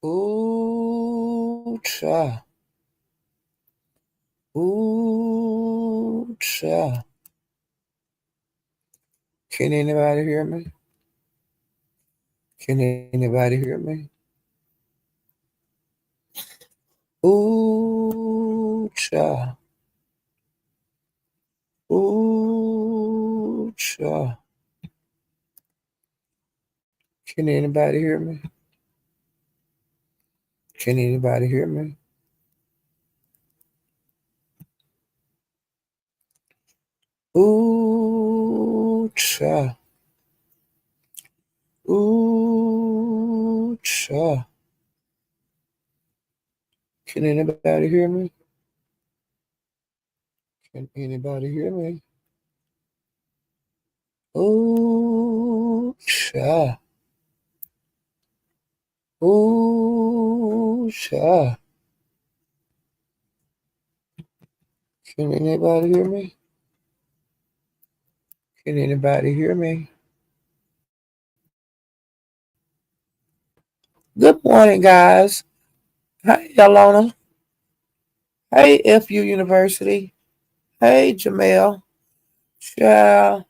Ooh, cha. Ooh, cha. Can anybody hear me? Can anybody hear me? Ooh, cha. Ooh, cha. Can anybody hear me? Can anybody hear me? Ooh, cha. Ooh, cha. Can anybody hear me? Can anybody hear me? Ooh, cha. Ooh, cha. Can anybody hear me? Can anybody hear me? Good morning, guys. Hey, Alona. Hey, FU University. Hey, Jamel. Child,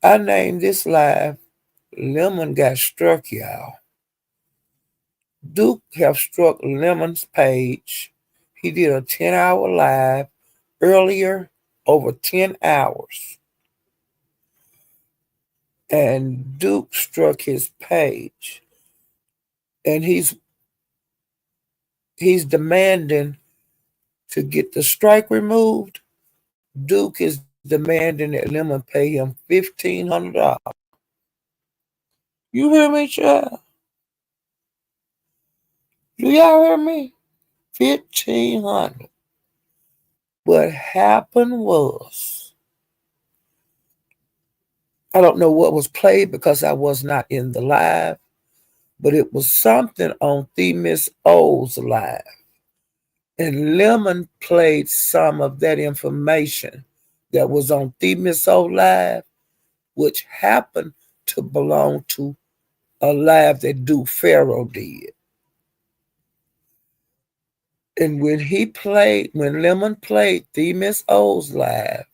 I named this live Lemon Got Struck, y'all. Duke have struck Lemon's page. He did a 10-hour live earlier, over 10 hours. And Duke struck his page. And he's demanding to get the strike removed. Duke is demanding that Lemon pay him $1,500. You hear me, child? Do y'all hear me? 1,500. What happened was, I don't know what was played because I was not in the live, but it was something on The Miss O's live. And Lemon played some of that information that was on The Miss O live, which happened to belong to a live that Duke Pharaoh did. And when Lemon played The Miss O's live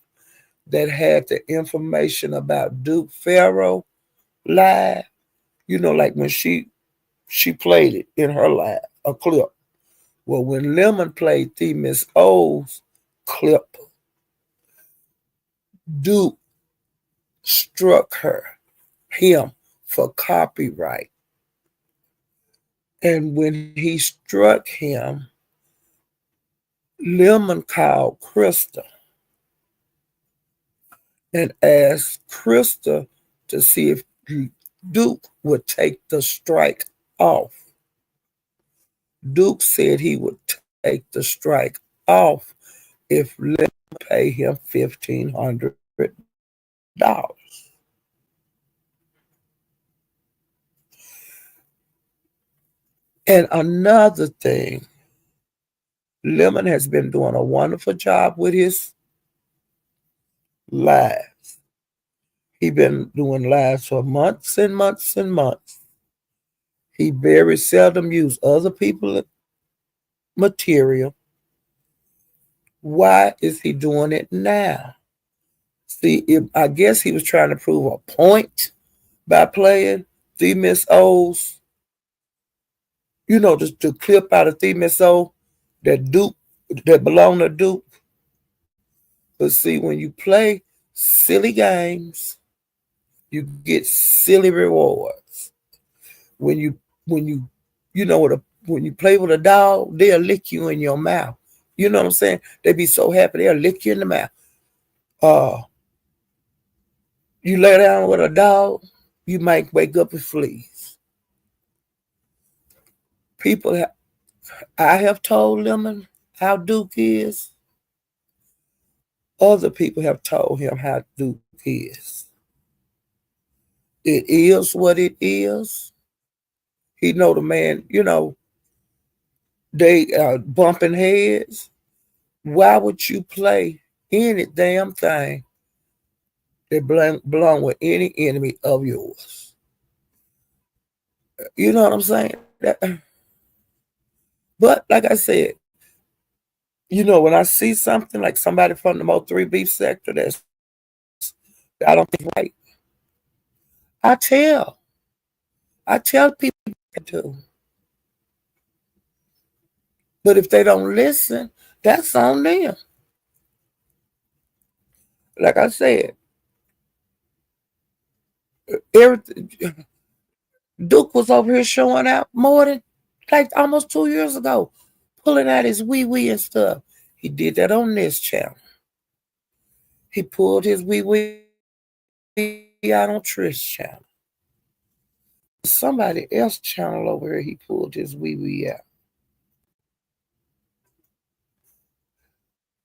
that had the information about Duke Pharaoh live, like when she played it in her live, a clip. Well, when Lemon played The Miss O's clip, Duke struck him for copyright. And when he struck him, Lemon called Krista and asked Krista to see if Duke would take the strike off. Duke said he would take the strike off if Lemon pay him $1,500. And another thing, Lemon has been doing a wonderful job with his lives. He's been doing lives for months and months and months. He very seldom use other people's material. Why is he doing it now? See, I guess he was trying to prove a point by playing The Miss O's, just to clip out of The Miss O that belong to Duke. But see, when you play silly games, you get silly rewards. When you when you know what when you play with a dog, they'll lick you in your mouth. You know what I'm saying? They be so happy they'll lick you in the mouth. Uh, you lay down with a dog, you might wake up with fleas. People, I have told Lemon how Duke is. Other people have told him how Duke is. It is what it is. He know the man. They are bumping heads. Why would you play any damn thing that belong with any enemy of yours? You know what I'm saying? But like I said, when I see something like somebody from the Mo3 beef sector that I don't think is right, I tell. I tell people to. But if they don't listen, that's on them. Like I said, everything, Duke was over here showing out more than like almost 2 years ago, pulling out his wee wee and stuff. He did that on this channel. He pulled his wee wee out on Trish's channel. Somebody else's channel over here, he pulled his wee wee out.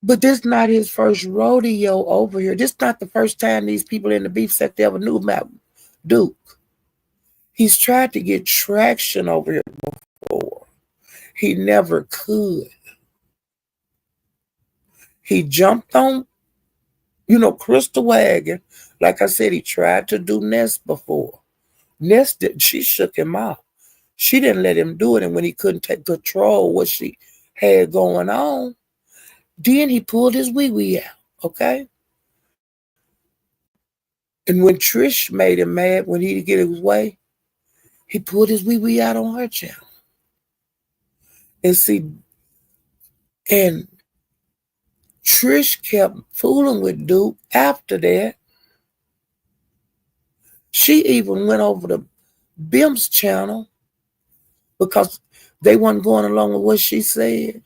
But this not his first rodeo over here. This not the first time these people in the beef sector ever knew about Duke. He's tried to get traction over here before. He never could. He jumped on, Crystal Wagon. Like I said, he tried to do Nest before. Nest, she shook him off. She didn't let him do it. And when he couldn't take control of what she had going on, then he pulled his wee wee out. Okay? And when Trish made him mad when he didn't get his way, he pulled his wee wee out on her channel. And see, and Trish kept fooling with Duke after that. She even went over to Bim's channel because they wasn't going along with what she said.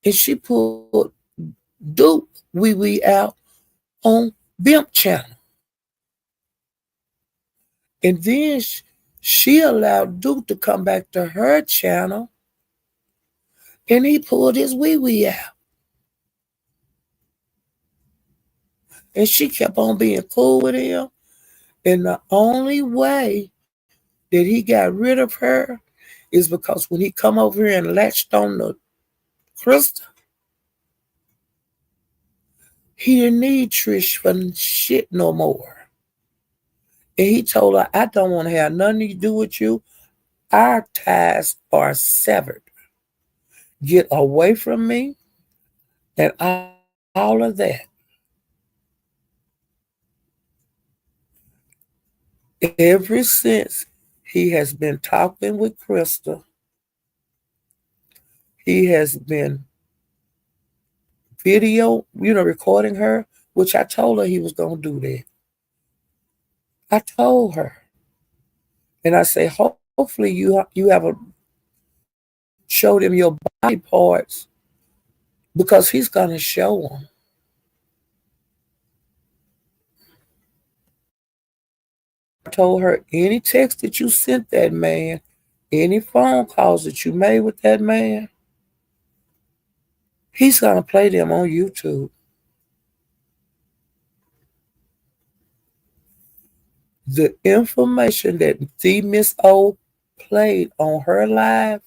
And she pulled Duke wee wee out on Bim's channel. And then she allowed Duke to come back to her channel and he pulled his wee wee out. And she kept on being cool with him. And the only way that he got rid of her is because when he come over here and latched on the Krista, he didn't need Trish for shit no more. And he told her, I don't want to have nothing to do with you. Our ties are severed. Get away from me and all of that. Ever since he has been talking with Krista, he has been recording her, which I told her he was going to do that. I told her. And I say, hopefully you have showed him your body parts because he's going to show them. I told her, any text that you sent that man, any phone calls that you made with that man, he's going to play them on YouTube. The information that the Miss O played on her live,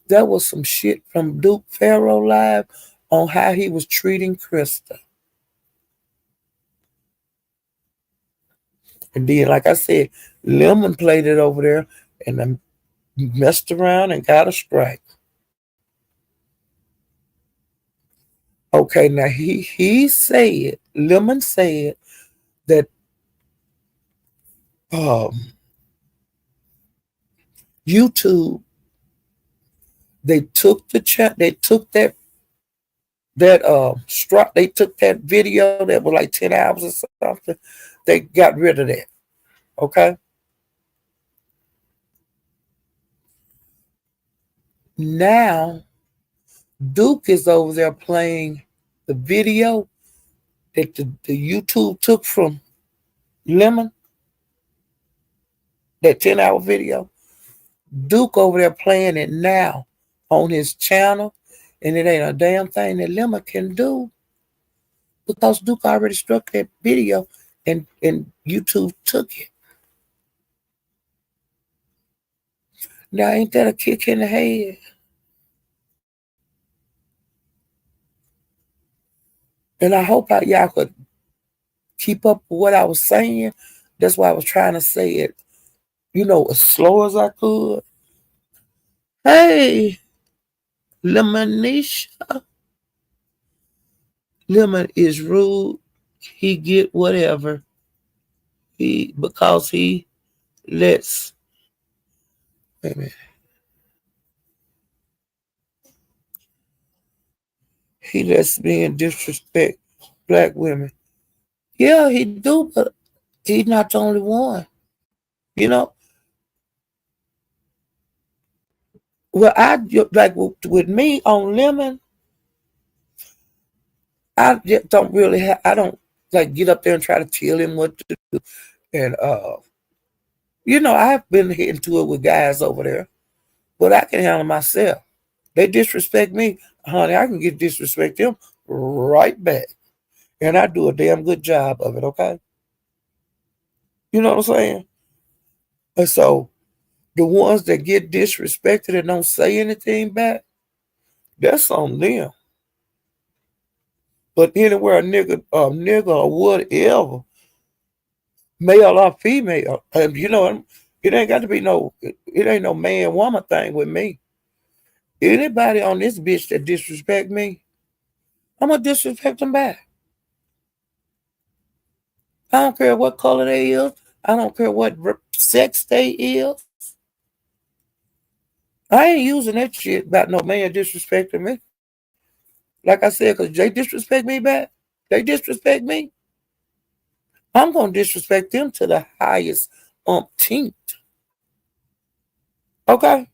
that was some shit from Duke Pharaoh live on how he was treating Krista. And then, like I said, Lemon played it over there and then messed around and got a strike. Okay, now Lemon said that YouTube, they took they took that video that was like 10 hours or something. They got rid of that. Okay. Now Duke is over there playing the video that the YouTube took from Lemon, that 10-hour video. Duke over there playing it now on his channel, and it ain't a damn thing that Lemon can do because Duke already struck that video and YouTube took it. Now, ain't that a kick in the head? And I hope y'all could keep up with what I was saying. That's why I was trying to say it, as slow as I could. Hey, Lemonisha. Lemon is rude. He get whatever he because he lets. Wait a minute. He lets men disrespect black women. Yeah, he do, but he's not the only one. You know. Well, I like with me on Lemon. I just don't really have. I don't like get up there and try to tell him what to do. And I've been into it with guys over there, but I can handle myself. They disrespect me, honey. I can get disrespect them right back, and I do a damn good job of it. Okay, you know what I'm saying? And so the ones that get disrespected and don't say anything back, that's on them. But anywhere a nigga or whatever, male or female, and it ain't got to be it ain't no man woman thing with me. Anybody on this bitch that disrespect me, I'm gonna disrespect them back. I don't care what color they is. I don't care what sex they is. I ain't using that shit about no man disrespecting me. Like I said, because they disrespect me back. They disrespect me. I'm gonna disrespect them to the highest umpteenth. Okay?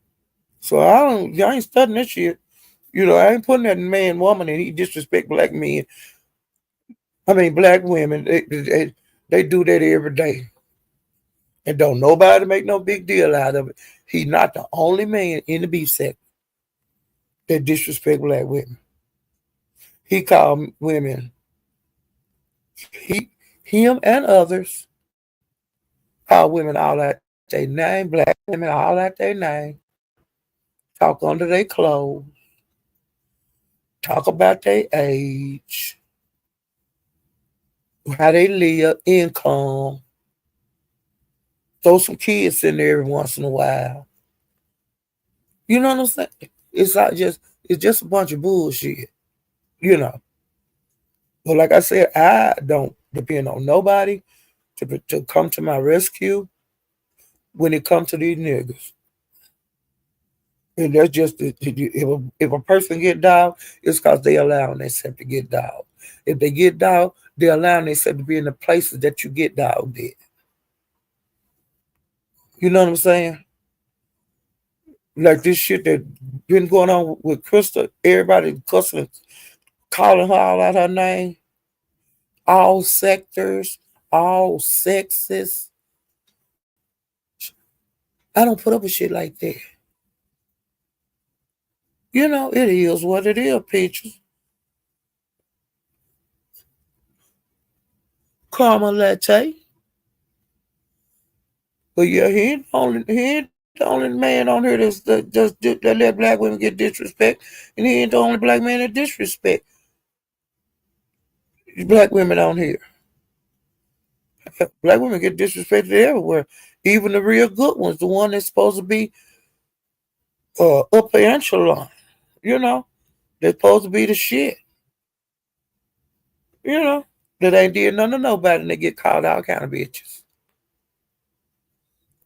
So I ain't studying that shit. I ain't putting that man, woman, and he disrespect black men. I mean, black women. They do that every day. And don't nobody make no big deal out of it. He's not the only man in the beef sector that disrespect black women. He called women, him and others, call women all out their name, black women all out their name, talk under their clothes, talk about their age, how they live, income, throw some kids in there every once in a while. You know what I'm saying? It's just a bunch of bullshit, you know. But like I said, I don't depend on nobody to come to my rescue when it comes to these niggas. And that's just if a person get dogged, it's because they allowing themselves to get dogged. If they get dogged, they allowing themselves to be in the places that you get dogged at. You know what I'm saying? Like this shit that been going on with Krista, everybody cussing, calling her all out her name, all sectors, all sexes. I don't put up with shit like that. It is what it is, Peaches. Caramel latte. But yeah, he ain't the only man on here that let black women get disrespect. And he ain't the only black man that disrespect black women on here. Black women get disrespected everywhere. Even the real good ones, the one that's supposed to be upper echelon, you know, they're supposed to be the shit, you know, that ain't did nothing to nobody and they get called all kind of bitches.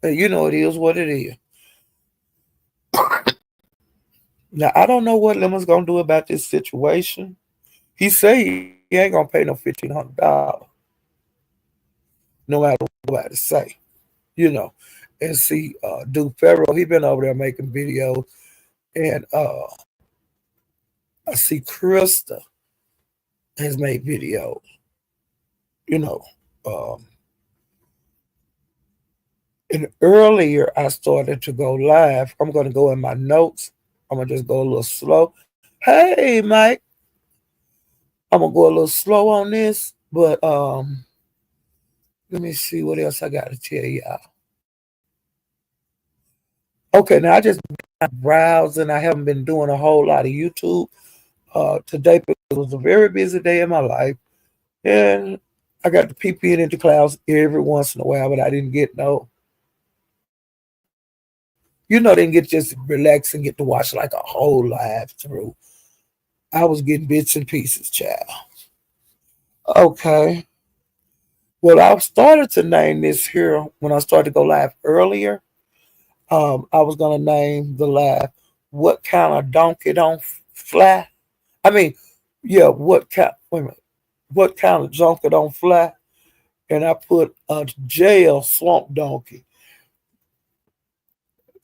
And it is what it is. Now I don't know what Lemon's gonna do about this situation. He say he ain't gonna pay no $1,500, no matter what nobody say, you know. And see, Duke Farrell, he been over there making videos, and I see Krista has made videos, you know. Um, and earlier I started to go live. I'm gonna go in my notes. I'm gonna just go a little slow. Hey, Mike, I'm gonna go a little slow on this, but let me see what else I got to tell y'all. Okay, now I just been browsing. I haven't been doing a whole lot of YouTube today because it was a very busy day in my life, and I got to peep into clouds every once in a while, but I didn't get no They didn't get just relax and get to watch like a whole live through. I was getting bits and pieces, child. Okay. Well, I started to name this here when I started to go live earlier. I was gonna name the live "What Kind of Donkey Don't Fly." I mean, yeah, what kind? Wait a minute. What kind of donkey don't fly? And I put a jail swamp donkey.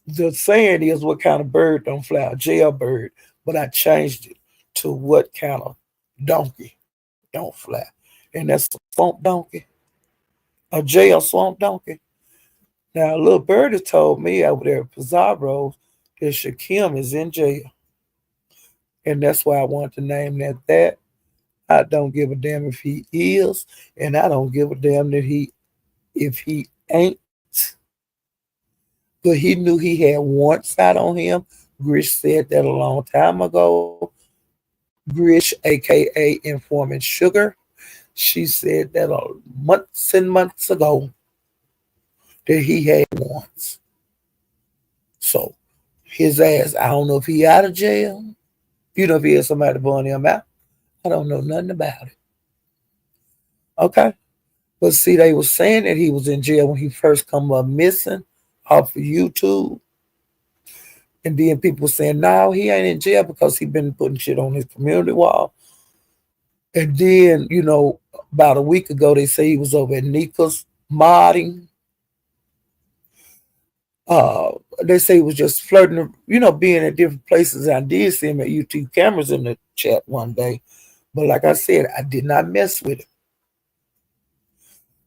The saying is what kind of bird don't fly, a jailbird, but I changed it to what kind of donkey don't fly. And that's a swamp donkey, a jail swamp donkey. Now, a little birdie told me over there at Pizarro's that Shakim is in jail. And that's why I wanted to name that. I don't give a damn if he is, and I don't give a damn that if he ain't. But he knew he had one side on him. Grish said that a long time ago. Grish, aka Informant Sugar, she said that months and months ago that he had once. So his ass, I don't know if he out of jail. If he had somebody burn him out. I don't know nothing about it. Okay. But see, they was saying that he was in jail when he first come up missing off of YouTube. And then people were saying, no, he ain't in jail because he been putting shit on his community wall. And then, about a week ago, they say he was over at Nika's modding. They say he was just flirting, being at different places. I did see him at YouTube cameras in the chat one day. But like I said, I did not mess with it.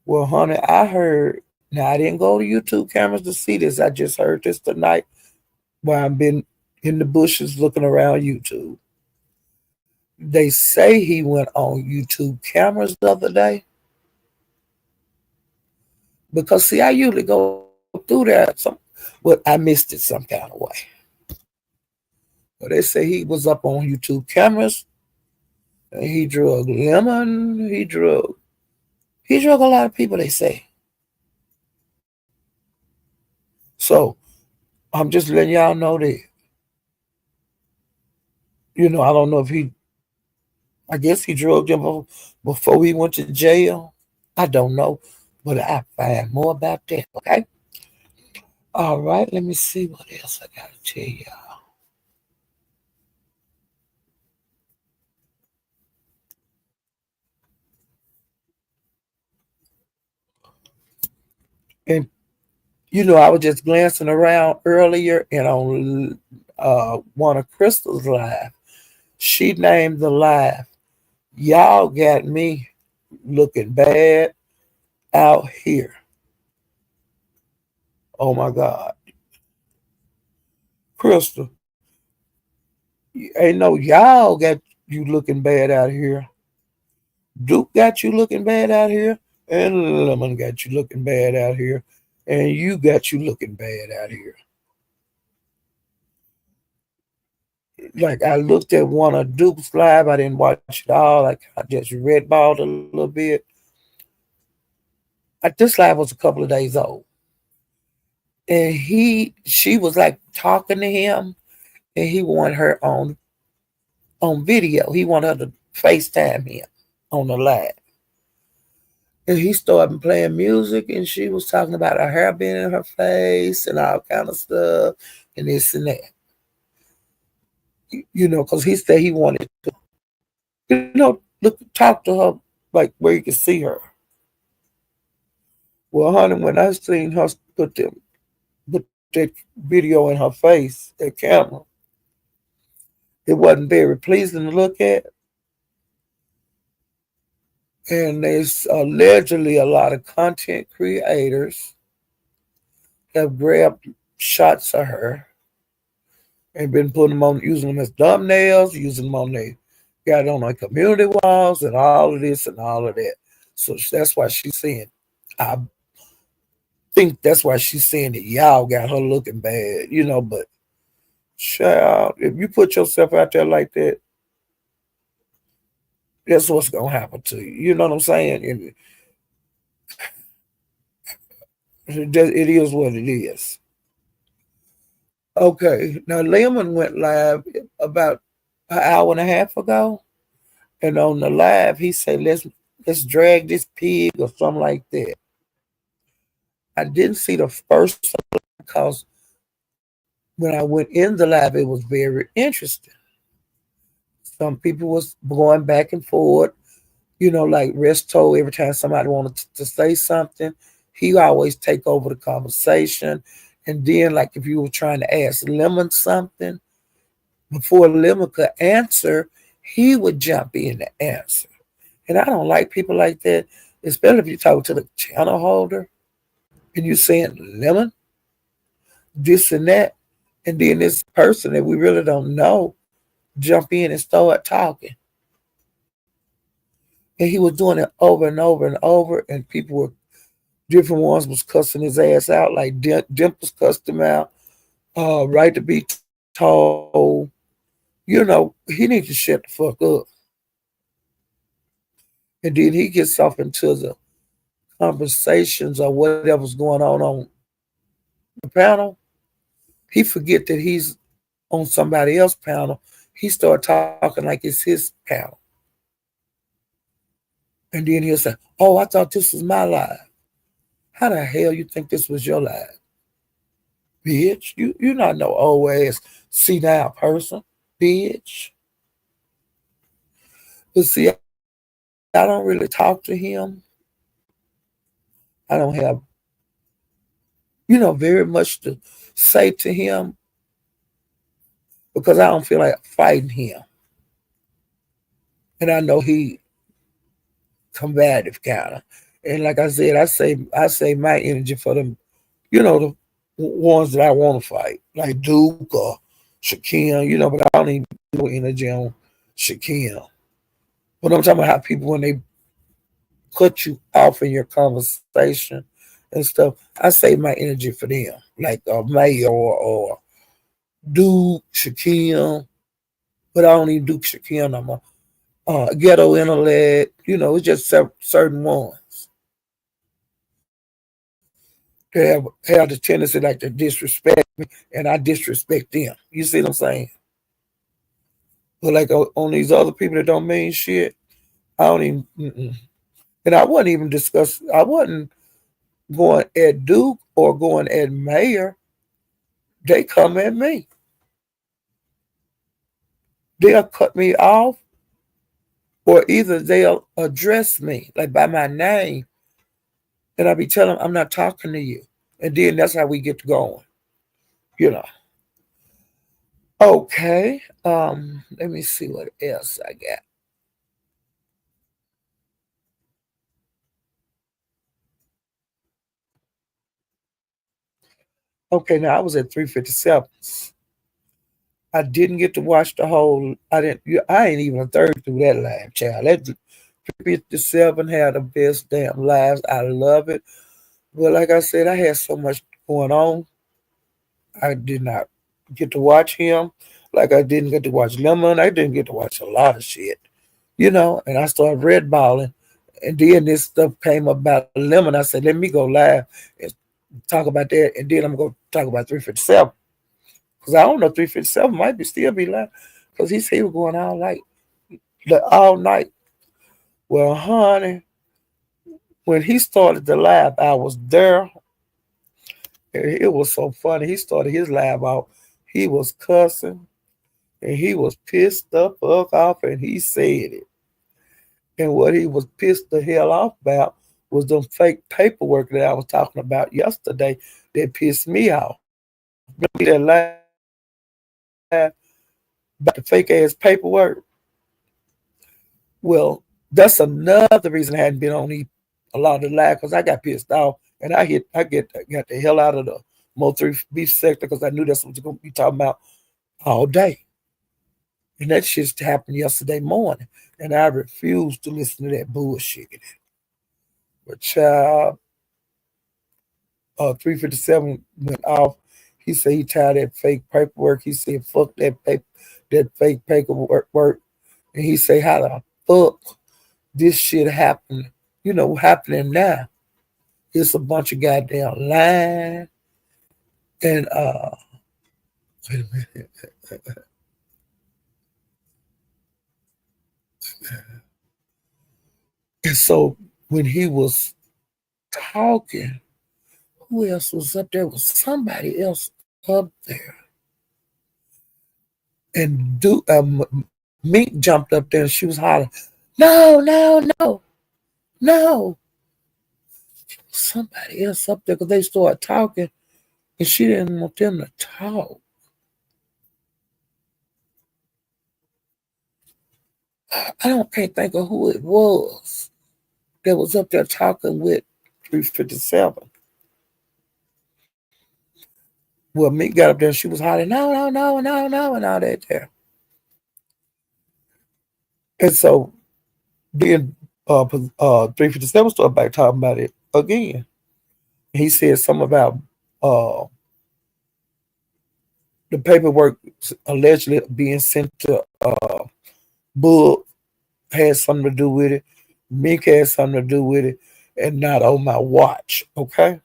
Well, honey, I heard. Now, I didn't go to YouTube cameras to see this. I just heard this tonight while I've been in the bushes looking around YouTube. They say he went on YouTube cameras the other day. Because, see, I usually go through that, but I missed it some kind of way. But they say he was up on YouTube cameras. And he drug Lemon. He drug a lot of people, they say. So I'm just letting y'all know that. I don't know if I guess he drugged him before he went to jail. I don't know. But I find more about that, okay? All right, let me see what else I got to tell y'all. And, I was just glancing around earlier and on one of Crystal's live. She named the live, "Y'all got me looking bad out here." Oh my God. Crystal, ain't no y'all got you looking bad out here. Duke got you looking bad out here. And Lemon got you looking bad out here. And you got you looking bad out here. Like I looked at one of Duke's live. I didn't watch it all. Like I just read balled a little bit. This live was a couple of days old. And she was like talking to him and he wanted her on video. He wanted her to FaceTime him on the live. And he started playing music and she was talking about her hair being in her face and all kind of stuff and this and that. Because he said he wanted to, talk to her like where you could see her. Well, honey, when I seen her put that video in her face, that camera, it wasn't very pleasing to look at. And there's allegedly a lot of content creators have grabbed shots of her and been putting them on, using them as thumbnails, using them on got it on their community walls and all of this and all of that. So that's why she's saying, I think that's why she's saying that y'all got her looking bad, but child, if you put yourself out there like that, that's what's gonna happen to you. You know what I'm saying? And it is what it is. Okay, now Lemon went live about an hour and a half ago, and on the live he said, let's drag this pig or something like that. I didn't see the first because when I went in the live, it was very interesting. Some people was going back and forth, like Resto. Every time somebody wanted to say something, he always take over the conversation. And then, like if you were trying to ask Lemon something, before Lemon could answer, he would jump in to answer. And I don't like people like that, especially if you talk to the channel holder and you saying Lemon, this and that, and then this person that we really don't know jump in and start talking. And he was doing it over and over and over, and people were different ones was cussing his ass out, like Dimples cussed him out. Right to be told, he needs to shut the fuck up. And then he gets off into the conversations or whatever's going on the panel. He forget that he's on somebody else's panel. He start talking like it's his panel. And then he'll say, "Oh, I thought this was my live. How the hell you think this was your live? Bitch, you not no old ass senile person, bitch." But see, I don't really talk to him. I don't have, very much to say to him because I don't feel like fighting him. And I know he combative kind of. And like I said, I say my energy for them, the ones that I want to fight, like Duke or Shaquille, but I don't even do energy on Shaquille. But I'm talking about how people when they cut you off in your conversation and stuff, I save my energy for them, like Mayo or Duke, Shaquille. But I don't even do Shaquille no more. Ghetto intellect, it's just certain ones that have the tendency like to disrespect me, and I disrespect them. You see what I'm saying? But like on these other people that don't mean shit, I don't even. And I wasn't even discuss. I wasn't going at Duke or going at Mayor. They come at me. They'll cut me off, or either they'll address me like by my name, and I'll be telling them I'm not talking to you, and then that's how we get going. You know. Okay. Let me see what else I got. Okay, now I was at 357. I didn't get to watch the whole. I didn't. I ain't even a third through that live, child. That 357 had the best damn lives. I love it. But like I said, I had so much going on. I did not get to watch him. Like I didn't get to watch Lemon. I didn't get to watch a lot of shit. And I started red balling. And then this stuff came about Lemon. I said, let me go live and talk about that. And then I'm going to talk about 357. Because I don't know, 357 might be still be live. Because he was going all night. Well, honey, when he started the live, I was there. It was so funny. He started his live out. He was cussing and he was pissed the fuck off and he said it. And what he was pissed the hell off about was them fake paperwork that I was talking about yesterday that pissed me off. Remember that live about the fake ass paperwork? Well, that's another reason I hadn't been on a lot of the live because I got pissed off and got the hell out of the Mo 3 beef sector because I knew that's what you're gonna be talking about all day. And that shit happened yesterday morning. And I refused to listen to that bullshit. But child, 357 went off. He said he tired of that fake paperwork. He said, fuck that fake paperwork. And he said, how the fuck this shit happened, happening now? It's a bunch of goddamn lying and Wait a minute. And so when he was talking, who else was up there? Was somebody else up there? And Mink jumped up there and she was hollering, "No, no, no, no!" Somebody else up there because they started talking and she didn't want them to talk. I don't can't think of who it was that was up there talking with 357. Well, Meek got up there and she was hollering, "No, no, no, no, no," and all that there. And so then 357 started back talking about it again. He said something about uh, the paperwork allegedly being sent to Book had something to do with it. Meek had something to do with it, and not on my watch. Okay, I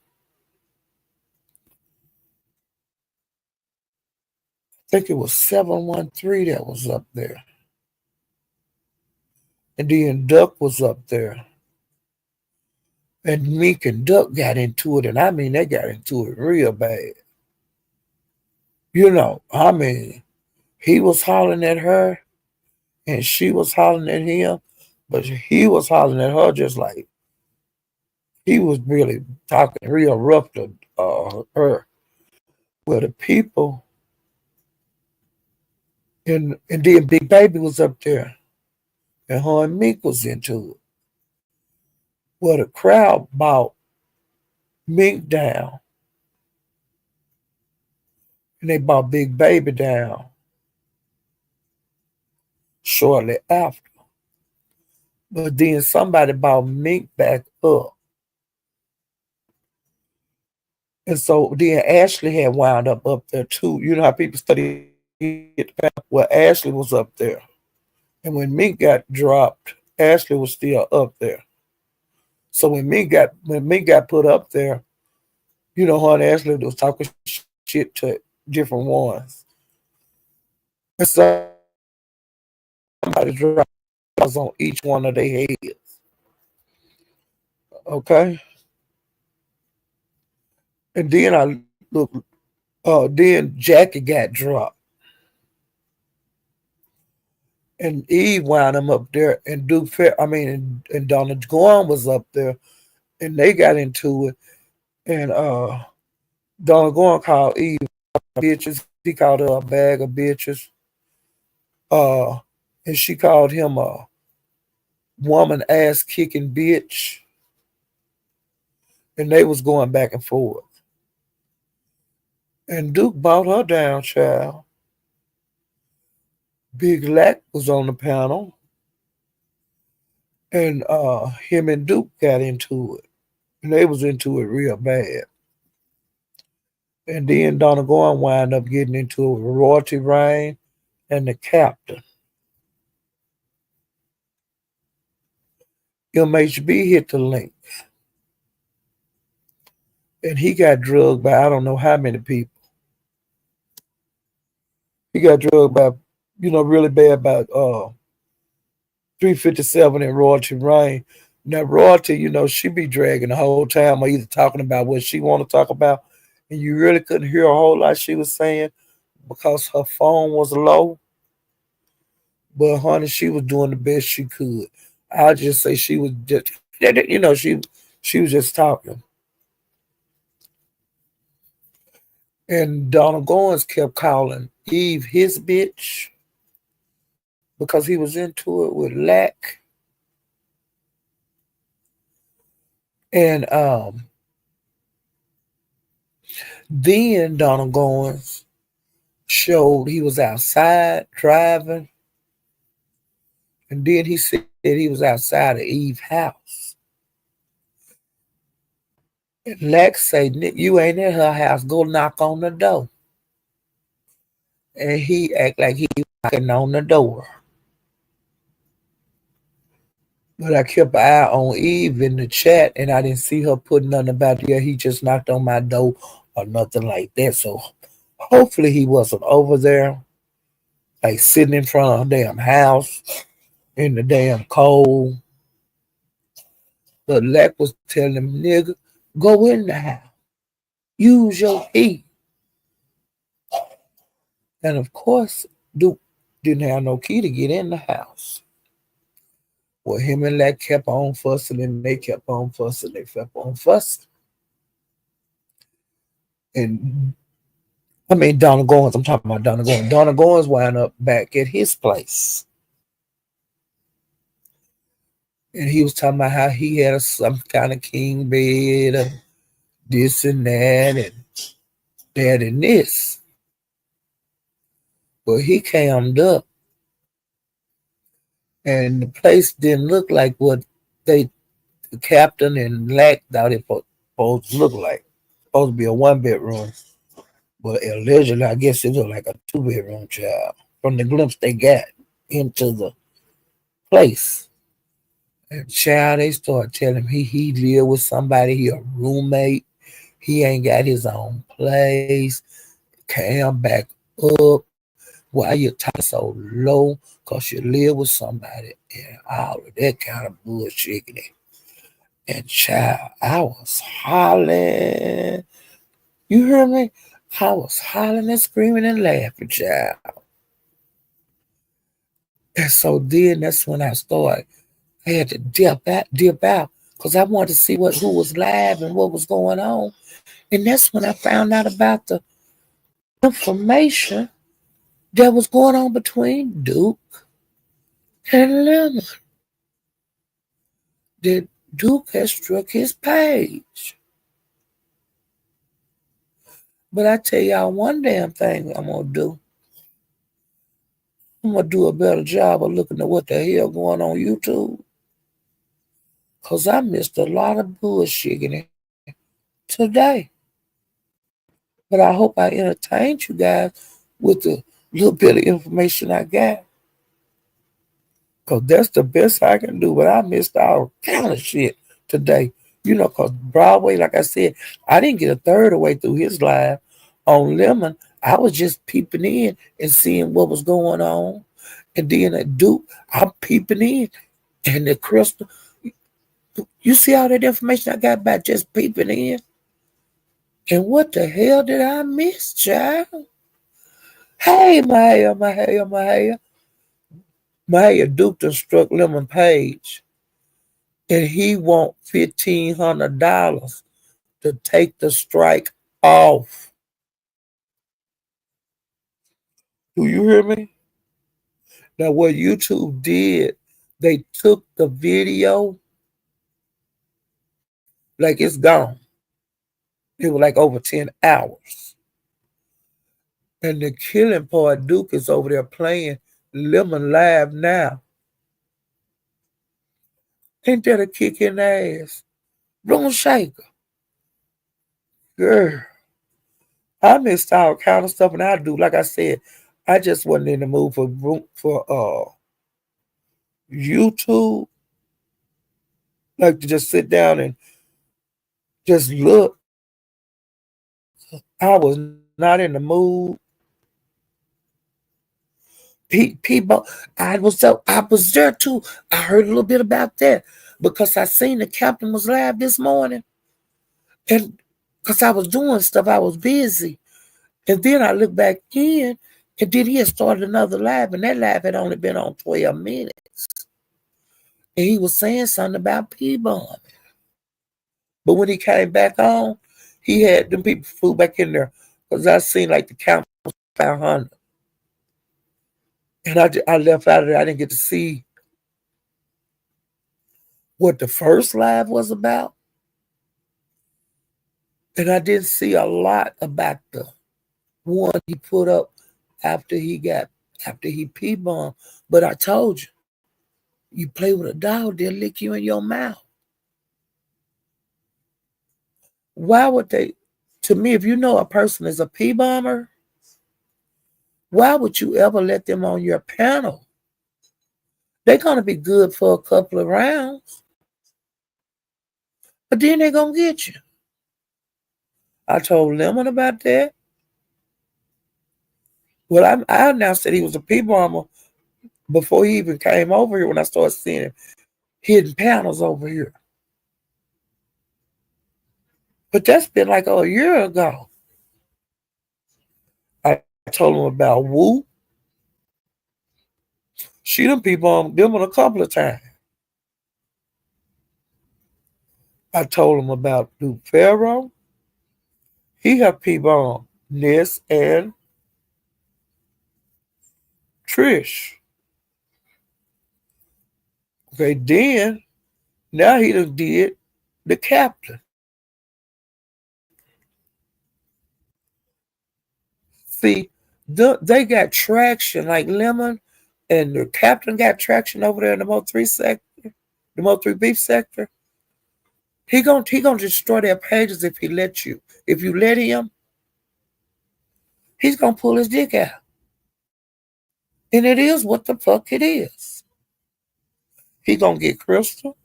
think it was 713 that was up there, and then Duck was up there, and Meek and Duck got into it, and I mean they got into it real bad. I mean, he was hollering at her, and she was hollering at him, but he was hollering at her just like he was really talking real rough to her. Well, the people and then Big Baby was up there, and her and Meek was into it. Well, the crowd bought Meek down, and they bought Big Baby down shortly after. But then somebody bought Meek back up, and so then Ashley had wound up there too. You know how people study it. Well, Ashley was up there, and when Meek got dropped, Ashley was still up there. So when Meek got put up there, her and Ashley was talking shit to different ones. And somebody dropped on each one of their heads. Okay. And then I look then Jackie got dropped. And Eve wound him up there and and Donna Gorn was up there and they got into it. And Donna Gorn called Eve bitches. He called her a bag of bitches. Uh and she called him a woman ass kicking bitch. And they was going back and forth. And Duke bought her down, child. Big Lack was on the panel, and him and Duke got into it. And they was into it real bad. And then Donna Gorn wound up getting into it with Royalty Rain and the captain. MHB hit the link. And he got drugged by I don't know how many people. He got drugged by, really bad by 357 and Royalty Rain. Now Royalty, she be dragging the whole time or either talking about what she want to talk about, and you really couldn't hear a whole lot she was saying because her phone was low. But honey, she was doing the best she could. I'll just say she was just, she was just talking. And Donald Goins kept calling Eve his bitch because he was into it with Lack. And then Donald Goins showed he was outside driving. And then he said he was outside of Eve's house. And Lex said, "Nick, you ain't in her house. Go knock on the door." And he act like he was knocking on the door. But I kept an eye on Eve in the chat, and I didn't see her put nothing about, yeah, he just knocked on my door or nothing like that. So Hopefully he wasn't over there, like sitting in front of a damn house in the damn cold. But Lack was telling him, nigga, go in the house. Use your heat. And of course, Duke didn't have no key to get in the house. Well, him and Lack kept on fussing and they kept on fussing. They kept on fussing. And I mean, Donna Goins, I'm talking about Donna Goins. Donna Goins wound up back at his place. And he was talking about how he had some kind of king bed and this and that and that and this. But he cammed up and the place didn't look like what they, the captain and Lack thought it supposed to look like. Supposed to be a 1 bedroom. But allegedly, I guess it was like a 2 bedroom child from the glimpse they got into the place. And child, they started telling him he live with somebody, he a roommate, he ain't got his own place, cam back up, why you talk so low, cause you live with somebody, and all of that kind of bullshit. And child, I was hollering. You hear me? I was hollering and screaming and laughing, child. And so then that's when I started. I had to dip out, because I wanted to see who was live and what was going on. And that's when I found out about the information that was going on between Duke and Lemon. That Duke had struck his page. But I tell y'all one damn thing I'm gonna do. I'm gonna do a better job of looking at what the hell going on YouTube. Cause I missed a lot of bullshit in it today. But I hope I entertained you guys with the little bit of information I got. Cause that's the best I can do. But I missed all kind of shit today. Cause Broadway, like I said, I didn't get a third of the way through his live on Lemon. I was just peeping in and seeing what was going on. And then at Duke, I'm peeping in. And the Crystal, you see all that information I got by just peeping in? And what the hell did I miss, child? Hey, Maya Duke done struck Lemon Page. And he want $1,500 to take the strike off. Do you hear me? Now what YouTube did, they took the video, like it's gone. It was like over 10 hours. And the killing part, Duke is over there playing Lemon Live now. Ain't that a kick in the ass? Bloom shaker. Girl, I missed all kind of stuff, and I do. Like I said, I just wasn't in the mood for YouTube. Like to just sit down and just look. I was not in the mood. People, I was there too. I heard a little bit about that because I seen the captain was live this morning, and because I was doing stuff, I was busy, and then I looked back in, and then he had started another live, and that live had only been on 12 minutes, and he was saying something about P-bomb. But when he came back on, he had them people flew back in there because I seen like the count was 500. And I left out of there. I didn't get to see what the first live was about. And I didn't see a lot about the one he put up after he P-bombed. But I told you, you play with a dog, they'll lick you in your mouth. Why would they, to me, if you know a person is a P-bomber, why would you ever let them on your panel? They're gonna be good for a couple of rounds, but then they're gonna get you. I told Lemon about that. Well, I announced that he was a P bomber before he even came over here when I started seeing him hitting panels over here. But that's been like a year ago. I told him about Wu. She done P bombed them a couple of times. I told him about Duke Pharaoh. He have P bombed Ness and Trish. Okay, then now he done did the captain. See, they got traction like Lemon, and the captain got traction over there in the Mo3 sector, the Mo3 beef sector. He gonna destroy their pages if he let you. If you let him, he's gonna pull his dick out. And it is what the fuck it is. He gonna get Crystal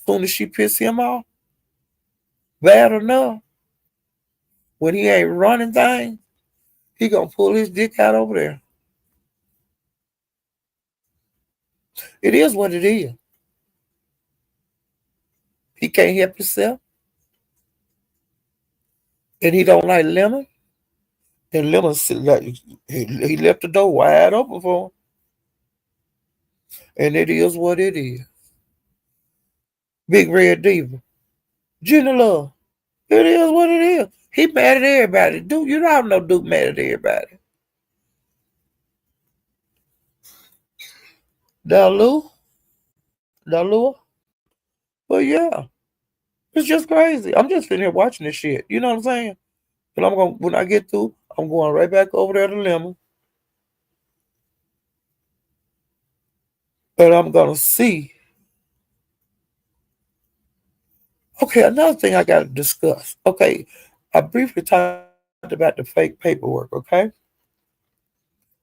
soon as she piss him off. Bad enough. When he ain't running things, he gonna pull his dick out over there. It is what it is. He can't help himself. And he don't like Lemon. And Lemon he left the door wide open for him. And it is what it is. Big Red Diva. Gina Love. It is what it is. He mad at everybody. Duke, you don't know Duke mad at everybody. Dalu. But yeah. It's just crazy. I'm just sitting here watching this shit. You know what I'm saying? But when I get through, I'm going right back over there to Lemon. And I'm gonna see. Okay, another thing I gotta discuss. Okay, I briefly talked about the fake paperwork, okay?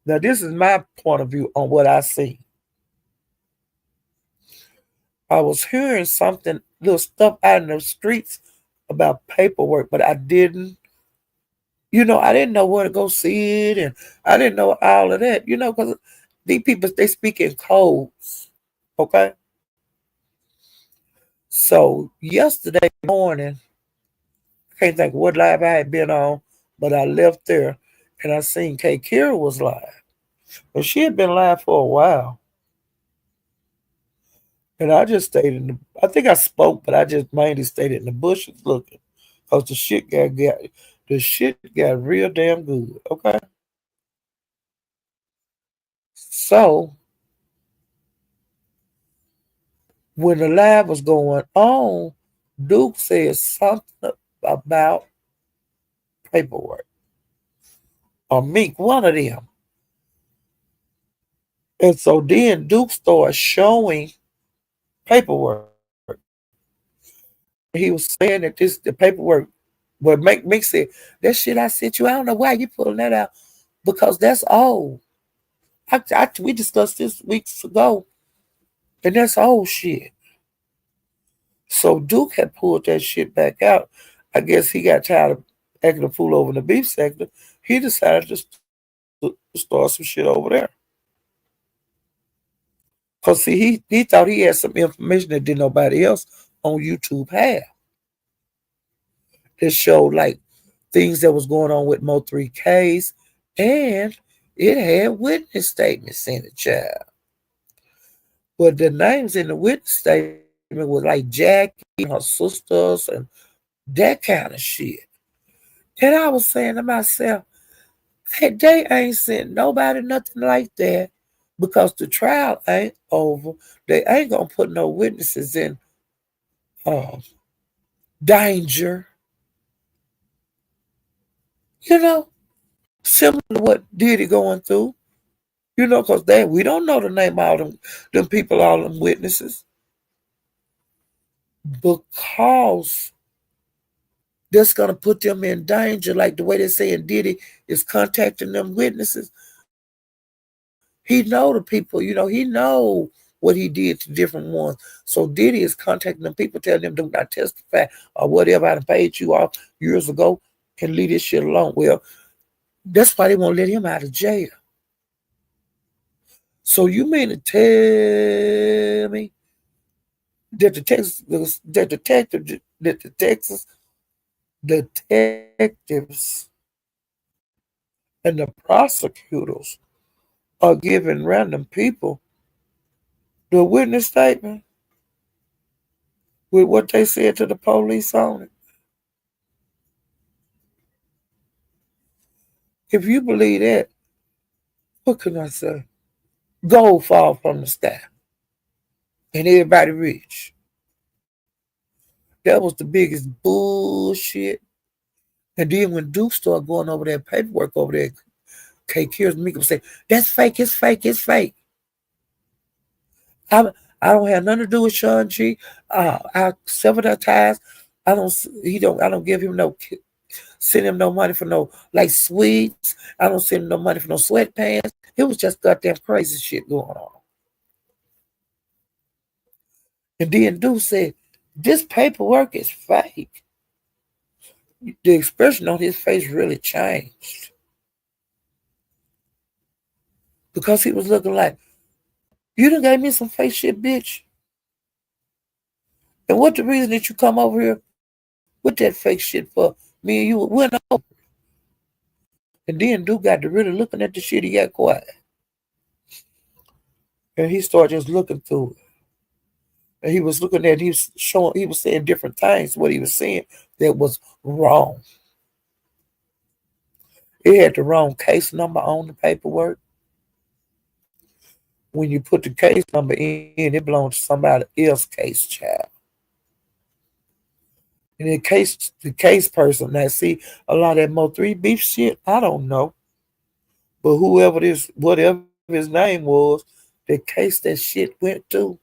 Now this is my point of view on what I see. I was hearing something, little stuff out in the streets about paperwork, but I didn't, I didn't know where to go see it, and I didn't know all of that, because these people, they speak in codes, okay? So yesterday morning, I can't think of what live I had been on, but I left there and I seen K. Kira was live. But she had been live for a while. And I just stayed I think I spoke, but I just mainly stayed in the bushes looking. Because the shit got real damn good. Okay. So when the live was going on, Duke said something about paperwork. Or Meek, one of them. And so then Duke started showing paperwork. He was saying that the paperwork, but Mick said, that shit I sent you, I don't know why you pulling that out, because that's old. We discussed this weeks ago, and that's old shit. So Duke had pulled that shit back out. I guess he got tired of acting a fool over in the beef sector. He decided to start some shit over there. Because see, he thought he had some information that didn't nobody else on YouTube have. That showed like things that was going on with Mo3Ks, and it had witness statements in it, child. But the names in the witness statement was like Jackie and her sisters and that kind of shit. And I was saying to myself, hey, they ain't sent nobody nothing like that because the trial ain't over. They ain't gonna put no witnesses in uh, danger. Similar to what Diddy going through. Because we don't know the name of all them people, all them witnesses. Because that's going to put them in danger, like the way they're saying Diddy is contacting them witnesses. He know the people, he know what he did to different ones. So Diddy is contacting them people, telling them do not testify or whatever I paid you off years ago and leave this shit alone. Well, That's why they won't let him out of jail. So you mean to tell me that the Texas detectives and the prosecutors are giving random people the witness statement with what they said to the police on it? If you believe that, what can I say? Gold fall from the sky and everybody rich. That was the biggest bullshit. And then when Duke started going over that paperwork over there, K. Kiers Meek say, that's fake, it's fake, it's fake. I, I don't have nothing to do with Sean G. I severed our ties. I don't give him send him no money for no like sweets. I don't send him no money for no sweatpants. It was just goddamn crazy shit going on. And then Duke said, this paperwork is fake. The expression on his face really changed because he was looking like, you done gave me some fake shit, bitch. And what the reason that you come over here with that fake shit for? Me and you went over. And then Duke got to really looking at the shit, he got quiet. And he started just looking through it. And he was looking at, he was saying different things, what he was saying that was wrong. It had the wrong case number on the paperwork. When you put the case number in, it belonged to somebody else's case, child. And the case person, now see, a lot of that Mo3 beef shit, I don't know. But whatever his name was, the case that shit went to,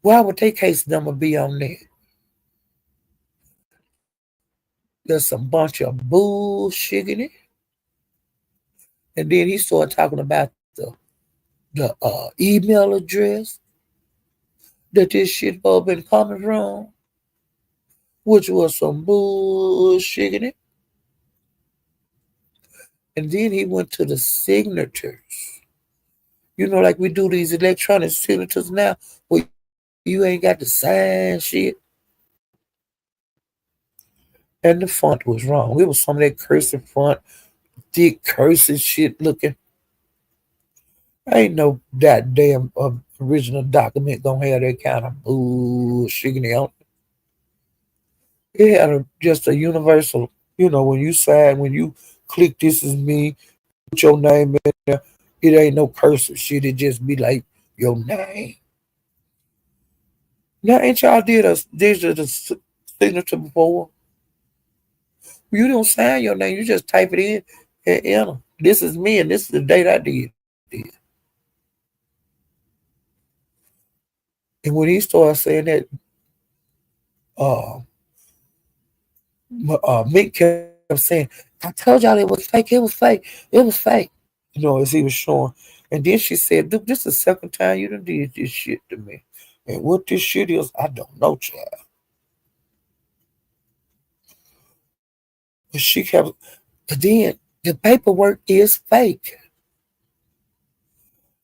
why would their case number be on there? There's some bunch of bullshit in it. And then he started talking about the email address that this shit all been coming from, which was some bullshit in it. And then he went to the signatures. You know, like we do these electronic signatures now, where you ain't got to sign shit. And the font was wrong. It was some of that cursive font, thick cursive shit looking. Ain't no goddamn original document gonna have that kind of bullshit in it. It had just a universal, when you sign, when you click this is me, put your name in there, it ain't no cursive shit. It just be like your name. Now, ain't y'all did a digital signature before? You don't sign your name. You just type it in and enter. This is me, and this is the date I did it. And when he started saying that, uh, Mick kept saying, "I told y'all it was fake. It was fake. It was fake." As he was showing. And then she said, "Dude, this is the second time you done did this shit to me. And what this shit is, I don't know, child." But she kept. But then the paperwork is fake.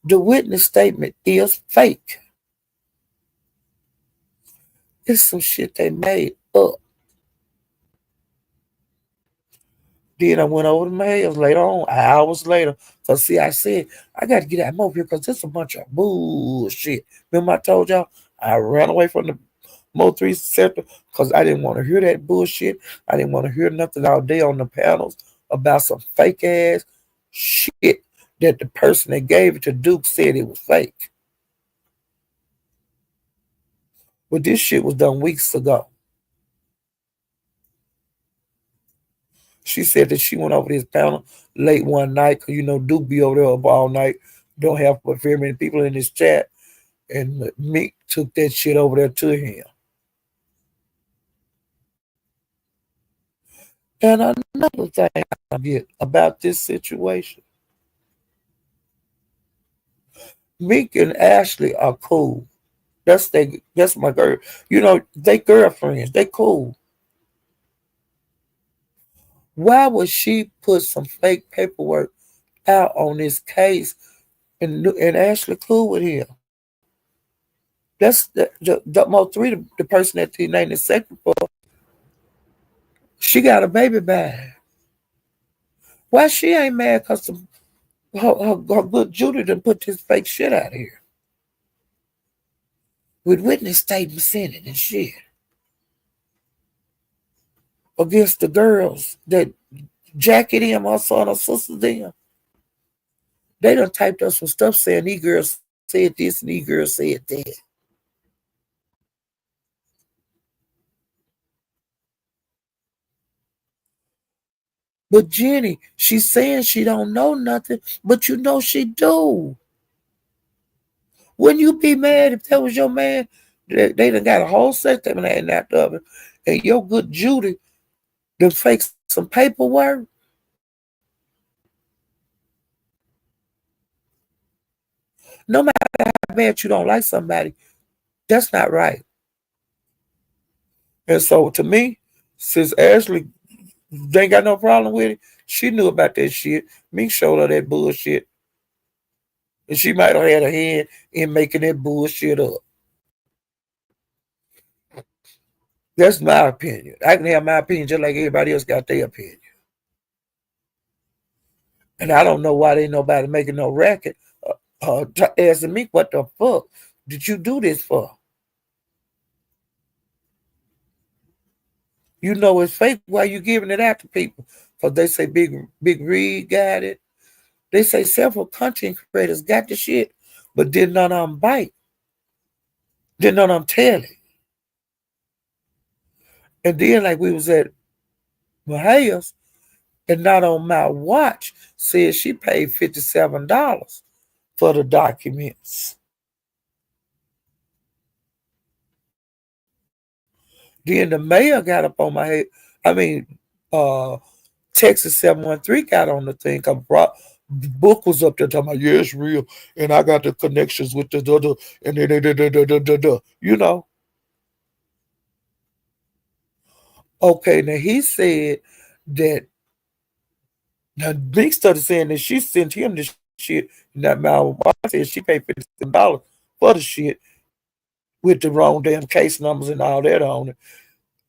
The witness statement is fake. It's some shit they made up. Then I went over to Mayors later on, hours later. Because, see, I said, I got to get out of here because this is a bunch of bullshit. Remember I told y'all I ran away from the Mo3 sector because I didn't want to hear that bullshit. I didn't want to hear nothing all day on the panels about some fake ass shit that the person that gave it to Duke said it was fake. But this shit was done weeks ago. She said that she went over this panel late one night because, Duke be over there up all night. Don't have but very many people in this chat. And Meek took that shit over there to him. And another thing I get about this situation, Meek and Ashley are cool. That's my girl. They girlfriends. They cool. Why would she put some fake paperwork out on this case and Ashley cool with him? That's the Mo three, the person that he named the second for. She got a baby by. Why she ain't mad? Cause her good Judy done put this fake shit out here with witness statements in it and shit against the girls that Jackie them, her son, her sister them. They done typed up some stuff saying these girls said this and these girls said that. But Jenny, she's saying she don't know nothing, but you know she do. Wouldn't you be mad if that was your man? They done got a whole sex tape and after of it, and your good Judy done fake some paperwork. No matter how bad you don't like somebody, that's not right. And so to me, since Ashley ain't got no problem with it, she knew about that shit. Me showed her that bullshit. And she might have had a hand in making that bullshit up. That's my opinion. I can have my opinion just like everybody else got their opinion. And I don't know why ain't nobody making no racket asking me what the fuck did you do this for? You know it's fake. Why you giving it out to people? Because they say Big Reed got it. They say several content creators got the shit, but did none of them bite. Did none of them tell it. And then like we was at Mahaya's and not on my watch said she paid $57 for the documents. Then the mayor got up on my head. I mean, uh, Texas 713 got on the thing. Book was up there talking about, yeah, it's real. And I got the connections with the and you know. Okay, now he said that now Big started saying that she sent him the shit. And that my said she paid $57 for the shit with the wrong damn case numbers and all that on it.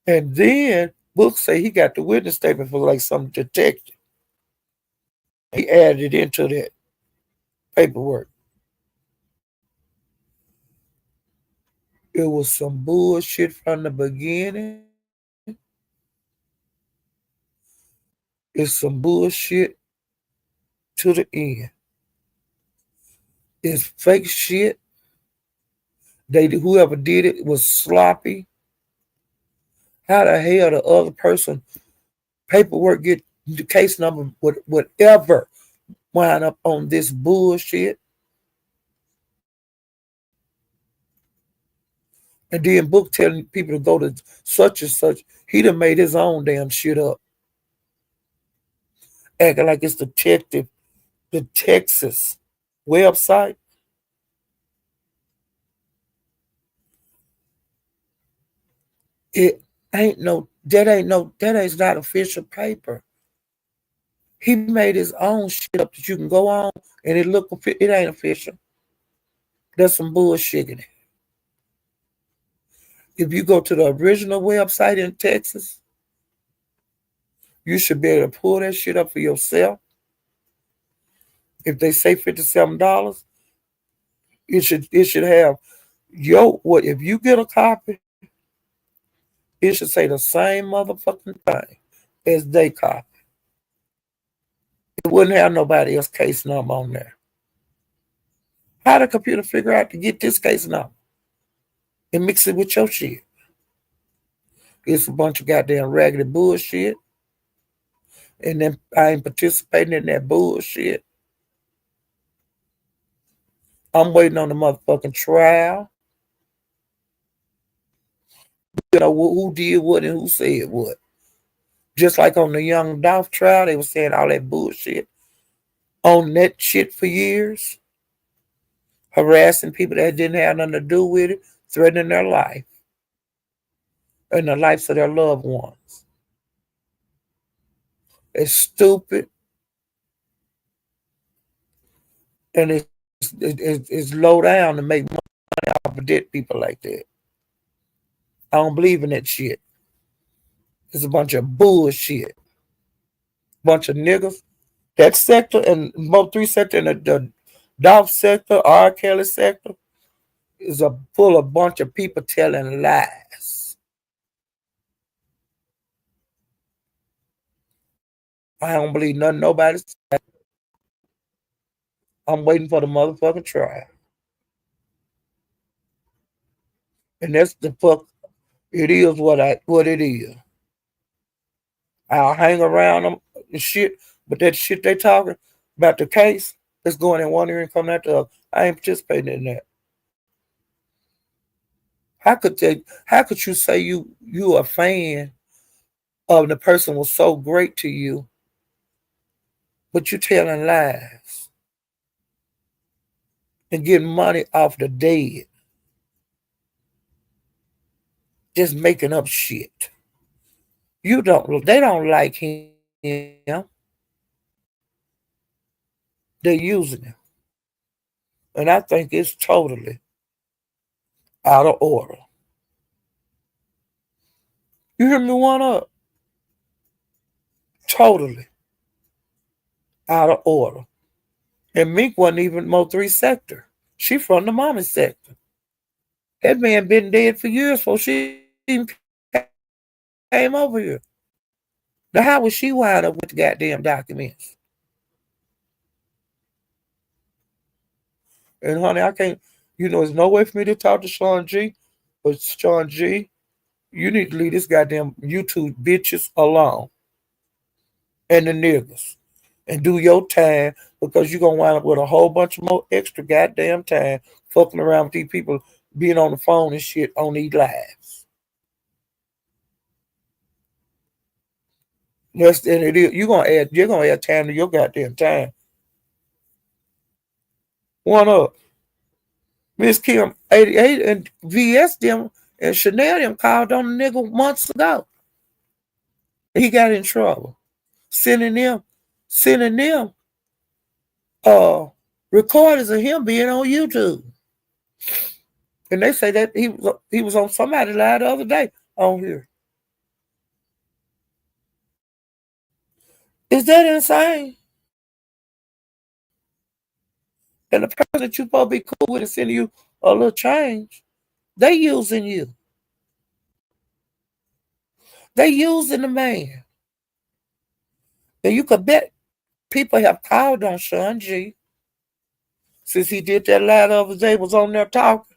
And then Book say he got the witness statement for like some detective. He added it into that paperwork. It was some bullshit from the beginning. It's some bullshit to the end. It's fake shit. Whoever did it was sloppy. How the hell the other person paperwork get the case number whatever wind up on this bullshit? And then Book telling people to go to such and such. He done made his own damn shit up. Acting like it's the Texas website. It that ain't not official paper. He made his own shit up that you can go on and it ain't official. There's some bullshit in it. If you go to the original website in Texas, you should be able to pull that shit up for yourself. If they say $57, it should have what if you get a copy, it should say the same motherfucking thing as they copy. It wouldn't have nobody else case number on there. How the computer figure out to get this case number and mix it with your shit? It's a bunch of goddamn raggedy bullshit. And then I ain't participating in that bullshit. I'm waiting on the motherfucking trial. You know who did what and who said what. Just like on the Young Dolph trial, they were saying all that bullshit on that shit for years, harassing people that didn't have nothing to do with it, threatening their life and the lives of their loved ones. It's stupid and it's low down to make money off of dead people like that. I don't believe in that shit. It's a bunch of bullshit. Bunch of niggas. That sector and both three sector and the Dolph sector, R. Kelly sector is a full of bunch of people telling lies. I don't believe nothing nobody's. I'm waiting for the motherfucking trial. And that's the fuck. It is what it is. I'll hang around them and shit, but that shit they talking about the case that's going in one ear and coming out the other. I ain't participating in that. How could you say you a fan of the person was so great to you, but you telling lies and getting money off the dead, just making up shit. They don't like him. They're using him. And I think it's totally out of order. You hear me one up? Totally out of order. And Meek wasn't even Mo3 sector. She from the mama sector. That man been dead for years before she even came over here. Now how was she wind up with the goddamn documents? And honey, I can't, there's no way for me to talk to Sean G. But Sean G, you need to leave this goddamn YouTube bitches alone. And the niggas. And do your time because you're going to wind up with a whole bunch of more extra goddamn time fucking around with these people being on the phone and shit on these lives. Yes, and it is. You're gonna add time to your goddamn time. One up. Miss Kim 88 and VS them and Chanel them called on the nigga months ago. He got in trouble. Sending them uh recordings of him being on YouTube. And they say that he was on somebody live the other day on here. Is that insane? And the person that you supposed to be cool with and sending you a little change, they using you. They using the man. And you could bet people have called on Sean G since he did that live the other day, was on there talking.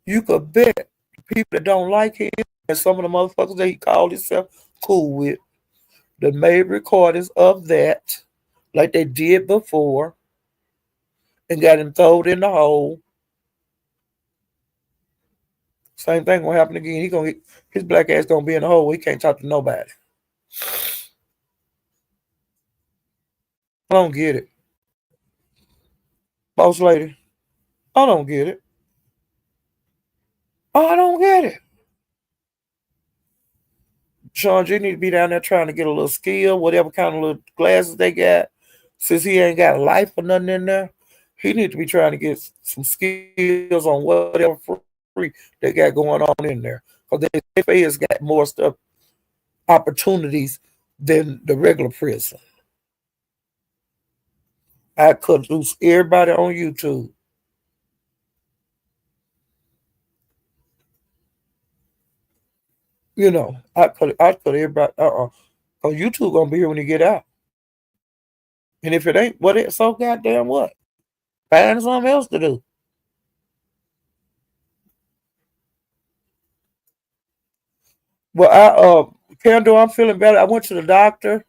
You could bet people that don't like him and some of the motherfuckers that he called himself cool with that made recordings of that like they did before and got him thrown in the hole. Same thing gonna happen again. His black ass gonna be in the hole. He can't talk to nobody. I don't get it. Boss lady, I don't get it. I don't get it. Sean G need to be down there trying to get a little skill, whatever kind of little glasses they got. Since he ain't got life or nothing in there, he need to be trying to get some skills on whatever free they got going on in there. Because the FA has got more stuff, opportunities than the regular prison. I could lose everybody on YouTube. I could everybody. Cause YouTube gonna be here when you get out. And if it ain't, what it so goddamn what? Find something else to do. Well, Kendall, I'm feeling better. I went to the doctor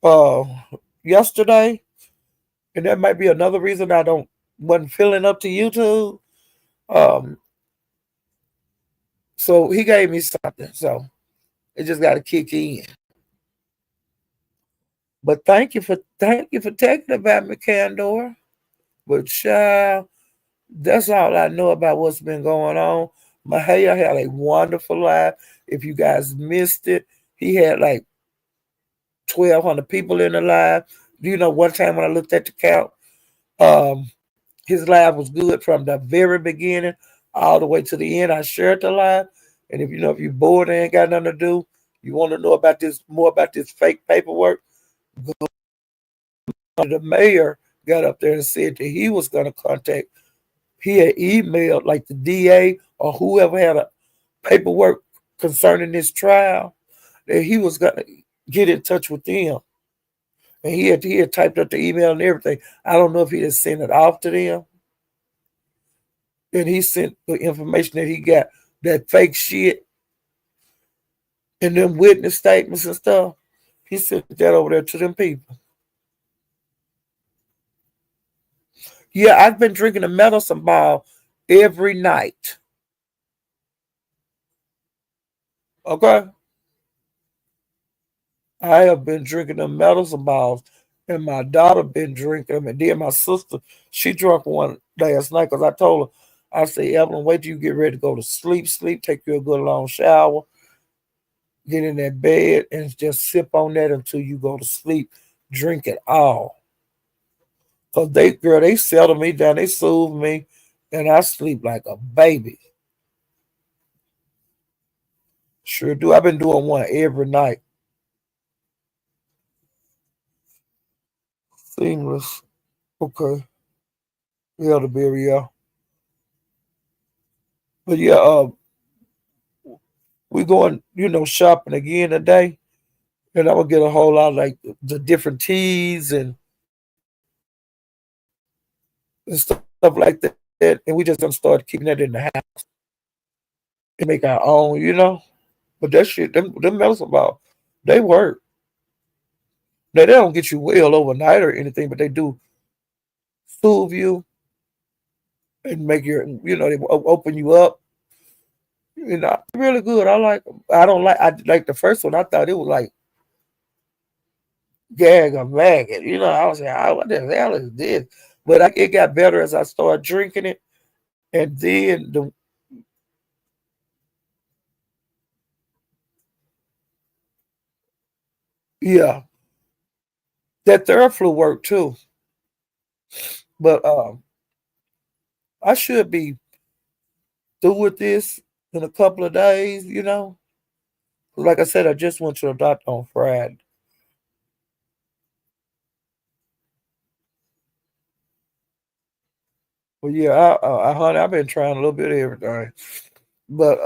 uh yesterday, and that might be another reason I don't wasn't feeling up to YouTube. Um, so he gave me something, so it just got to kick in. But thank you for taking about me, Candor. But child, that's all I know about what's been going on. Mahaya had a wonderful live. If you guys missed it, he had like 1,200 people in the live. You know, one time when I looked at the count, um, his live was good from the very beginning all the way to the end. I shared the live. And if you know, if you're bored and ain't got nothing to do, you want to know about this more about this fake paperwork, the mayor got up there and said that he was going to contact, he had emailed like the DA or whoever had a paperwork concerning this trial, that he was going to get in touch with them. And he had typed up the email and everything. I don't know if he had sent it off to them. And he sent the information that he got, that fake shit and them witness statements and stuff. He sent that over there to them people. Yeah, I've been drinking a medicine ball every night. Okay? I have been drinking the medicine balls, and my daughter been drinking them, and then my sister, she drank one last night because I told her, I said, Evelyn, wait till you get ready to go to sleep, take you a good long shower, get in that bed, and just sip on that until you go to sleep. Drink it all. Cause they settle me down, they soothe me, and I sleep like a baby. Sure do. I've been doing one every night. Seamless. Okay. Elderberry, yeah. But yeah, we going, shopping again today. And I'm gonna get a whole lot of, like, the different teas and stuff like that. And we just gonna start keeping that in the house and make our own. But that shit, them medicine balls, they work. They don't get you well overnight or anything, but they do soothe you and make they open you up. Really good. I like 'em. I like the first one. I thought it was like gag or maggot. I was like, what the hell is this? But it got better as I started drinking it. And then yeah, that Theraflu worked too. But I should be through with this in a couple of days. Like I said, I just went to the doctor on Friday. But yeah, honey, I've been trying a little bit of everything. But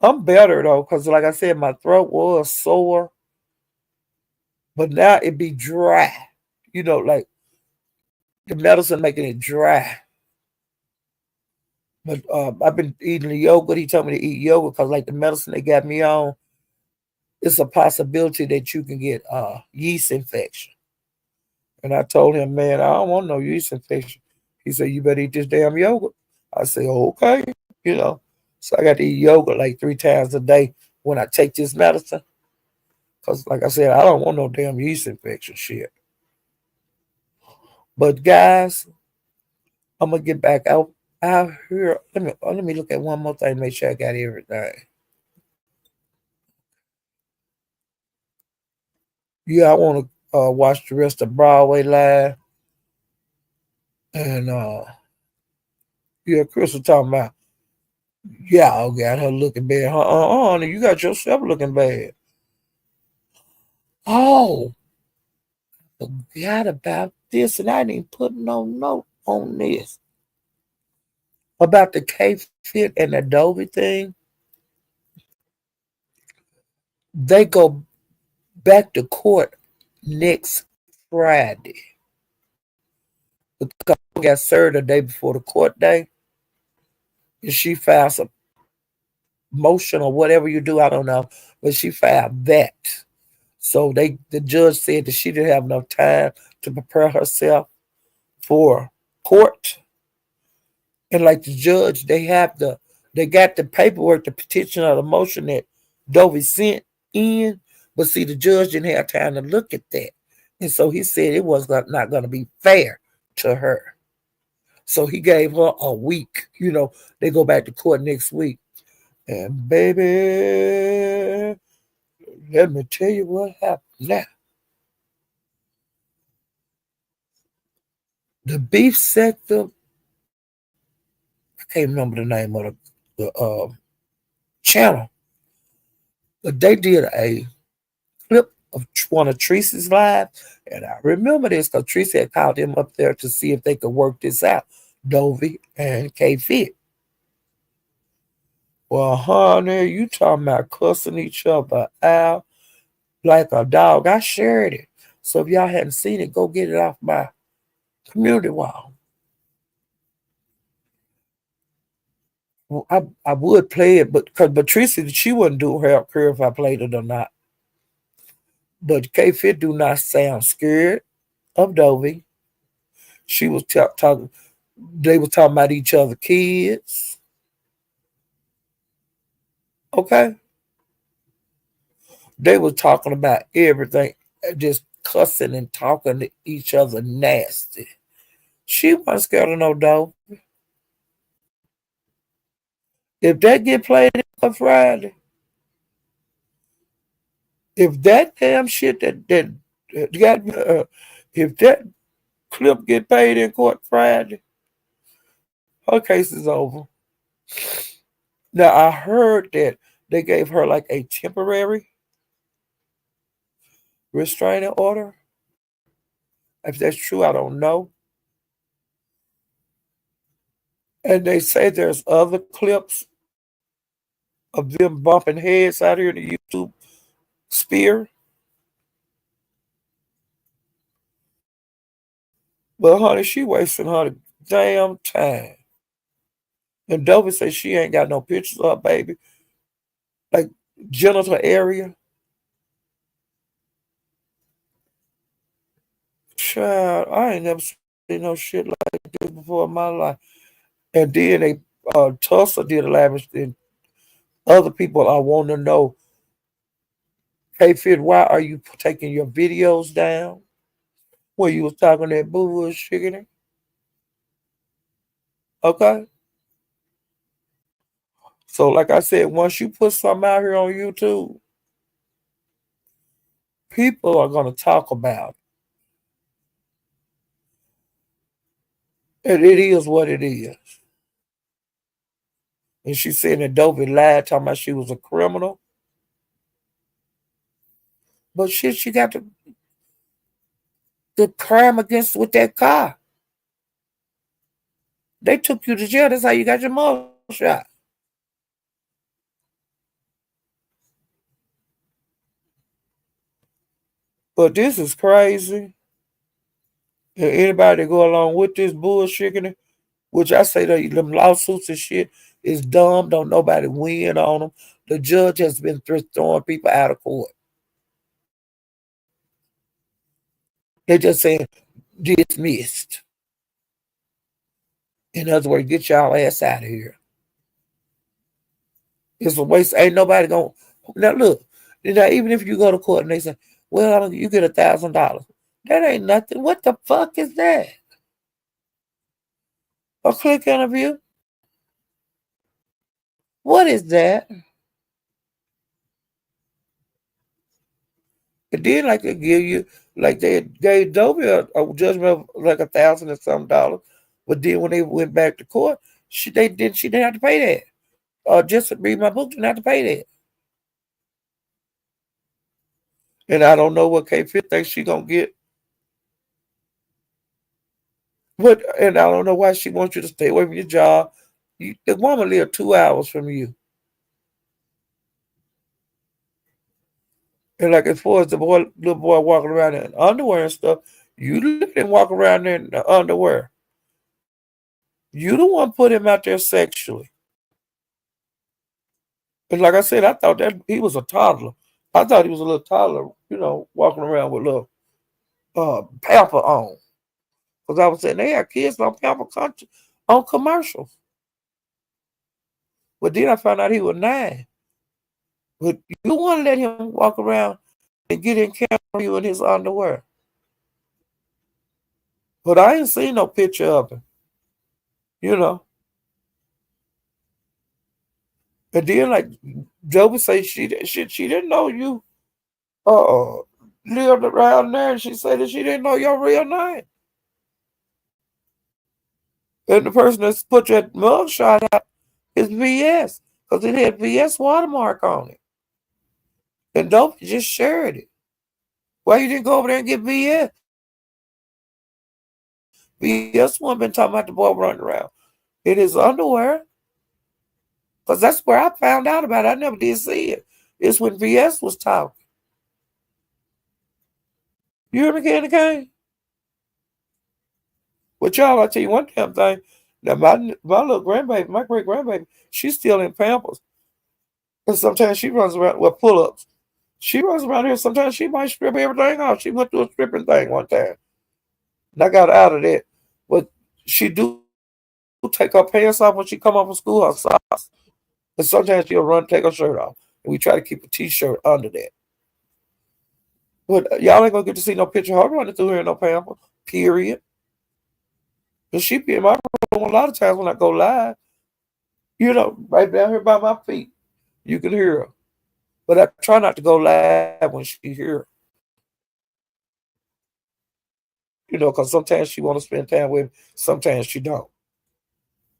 I'm better though, because like I said, my throat was sore, but now it be dry. Like the medicine making it dry. But I've been eating the yogurt. He told me to eat yogurt because, like, the medicine they got me on, it's a possibility that you can get yeast infection. And I told him, man, I don't want no yeast infection. He said, you better eat this damn yogurt. I said, okay, you know. So I got to eat yogurt like 3 times a day when I take this medicine. Because, like I said, I don't want no damn yeast infection shit. But, guys, I'm going to get back out here. Let me look at one more thing, make sure I got everything. Yeah, I want to watch the rest of Broadway Live. And, yeah, Chris was talking about, Yall got her looking bad. Honey, you got yourself looking bad. Oh, forgot about this, and I didn't put no note on this. About the K-Fit and Adobe thing. They go back to court next Friday. The couple got served the day before the court day. And she filed a motion or whatever you do, I don't know. But she filed that. So the judge said that she didn't have enough time to prepare herself for court. And like the judge, they got the paperwork, the petition or the motion that Dovey sent in, but see, the judge didn't have time to look at that. And so he said it was not going to be fair to her. So he gave her a week. They go back to court next week. And baby, let me tell you what happened now. The beef sector, I can't remember the name of the channel, but they did a clip of one of Tracy's live. And I remember this because Tracy had called him up there to see if they could work this out, Dovey and K Fit. Well, honey, you talking about cussing each other out like a dog. I shared it. So if y'all hadn't seen it, go get it off my community wall. Well, I would play it, but because Patricia, she wouldn't do her care if I played it or not. But K Fit do not sound scared of Dovey. She was talking. They were talking about each other kids. Okay, they were talking about everything, just cussing and talking to each other nasty. She wasn't scared of no Dovey. If that get played on Friday, if that damn shit that got if that clip get paid in court Friday, her case is over. Now I heard that they gave her like a temporary restraining order. If that's true, I don't know. And they say there's other clips of them bumping heads out here in the YouTube sphere. But honey, she wasting her damn time. And Dovey says she ain't got no pictures of her baby, like genital area. Child, I ain't never seen no shit like this before in my life. And then they Tulsa did a lavish and other people I want to know, hey Fit, why are you taking your videos down? When you was talking that bullshit. Okay? So like I said, once you put something out here on YouTube, people are gonna talk about it. And it is what it is. And she said that Dovey lied, talking about she was a criminal. But shit, she got the crime against with that car. They took you to jail. That's how you got your mouth shot. But this is crazy. And anybody that go along with this bullshit, which I say that them lawsuits and shit is dumb. Don't nobody win on them. The judge has been throwing people out of court. They're just saying dismissed. In other words, get y'all ass out of here. It's a waste. Ain't nobody going. Now look. Now even if you go to court and they say, "Well, you get $1,000," that ain't nothing. What the fuck is that? A click interview? What is that? And then like they give you, like they gave Dobie a judgment of like $1,000 and some dollars, but then when they went back to court, she didn't have to pay that. Just to read my book, didn't have to pay that. And I don't know what K Fit thinks she gonna get. And I don't know why she wants you to stay away from your job. The woman lived 2 hours from you. And like as far as the little boy walking around in underwear and stuff, you let him walk around in the underwear. You the one put him out there sexually. And like I said, I thought that he was a toddler. I thought he was a little toddler, walking around with a little pamper on. Because I was saying they had kids on pamper country on commercials. But then I found out he was 9. But you want to let him walk around and get in camera you in his underwear. But I ain't seen no picture of him. you know. And then like Joe say she didn't know you uh lived around there, and she said that she didn't know your real name. And the person that's put that mugshot out is VS because it had VS watermark on it. And Dope just shared it. Why you didn't go over there and get VS? VS one been talking about the boy running around in his underwear. Because that's where I found out about it. I never did see it. It's when VS was talking. You hear me, Candy Cane? But y'all, I'll tell you one damn thing. Now, my little grandbaby, my great grandbaby, she's still in Pampers. And sometimes she runs around with pull ups. She runs around here. Sometimes she might strip everything off. She went through a stripping thing one time. And I got out of that. But she do take her pants off when she come off from school, her socks. And sometimes she'll run, take her shirt off. And we try to keep a t-shirt under that. But y'all ain't gonna get to see no picture of her running through here in no pamper. Period. And she be in my room a lot of times when I go live. You know, right down here by my feet. You can hear her. But I try not to go live when she here. You know, because sometimes she want to spend time with me. Sometimes she don't.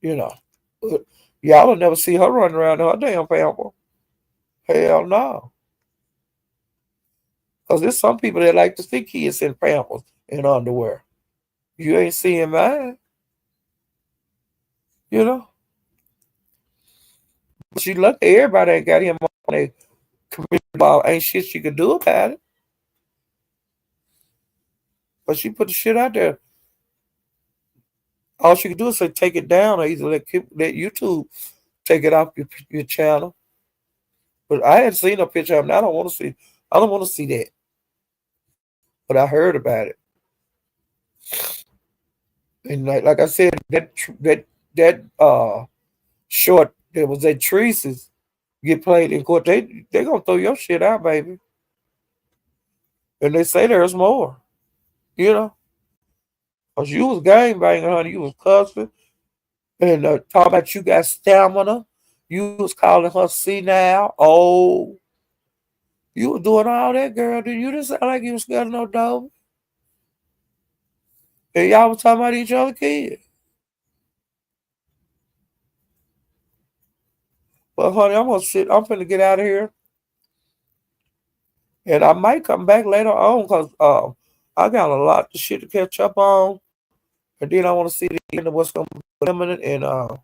You know. But y'all will never see her running around in her damn pamper. Hell no. Because there's some people that like to see kids in pampers and underwear. You ain't seeing mine. You know. But she lucky everybody ain't got him on a community ball. Ain't shit she could do about it. But she put the shit out there. All she could do is say take it down or either let YouTube take it off your channel. But I hadn't seen a picture of him. I don't want to see. I don't want to see that. But I heard about it. And like I said, that short that was at Teresa's get played in court. They gonna throw your shit out, baby. And they say there's more. You know, cause you was gang banging, honey. You was cussing and talking about you got stamina. You was calling her senile, old. You was doing all that, girl. You didn't sound like you was scared of no dog. And y'all was talking about each other kids. But honey, I'm gonna sit. I'm finna get out of here, and I might come back later on because I got a lot of shit to catch up on, and then I want to see the end of what's gonna be Lemon and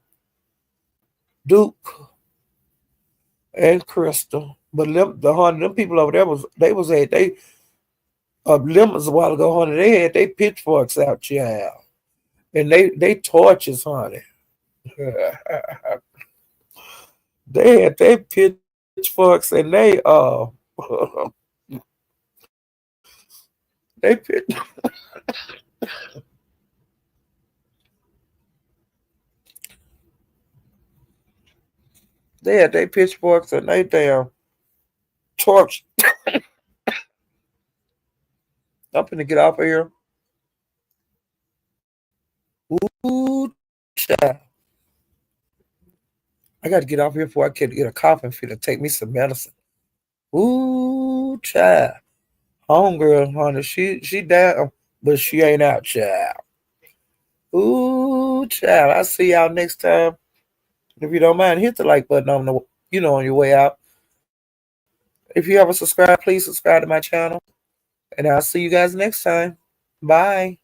Duke and Crystal. But them people over there was at they Lemons a while ago, honey. They had they pitchforks out, child, and they torches, honey. They had their pitchforks and they pit they had their pitchforks and they damn torch. I'm gonna get off of here. Ooh, child. I got to get off here before I can get a coughing fit to take me some medicine. Ooh, child. Homegirl, honey, she down, but she ain't out, child. Ooh, child. I'll see y'all next time. If you don't mind, hit the like button on the on your way out. If you haven't subscribed, please subscribe to my channel. And I'll see you guys next time. Bye.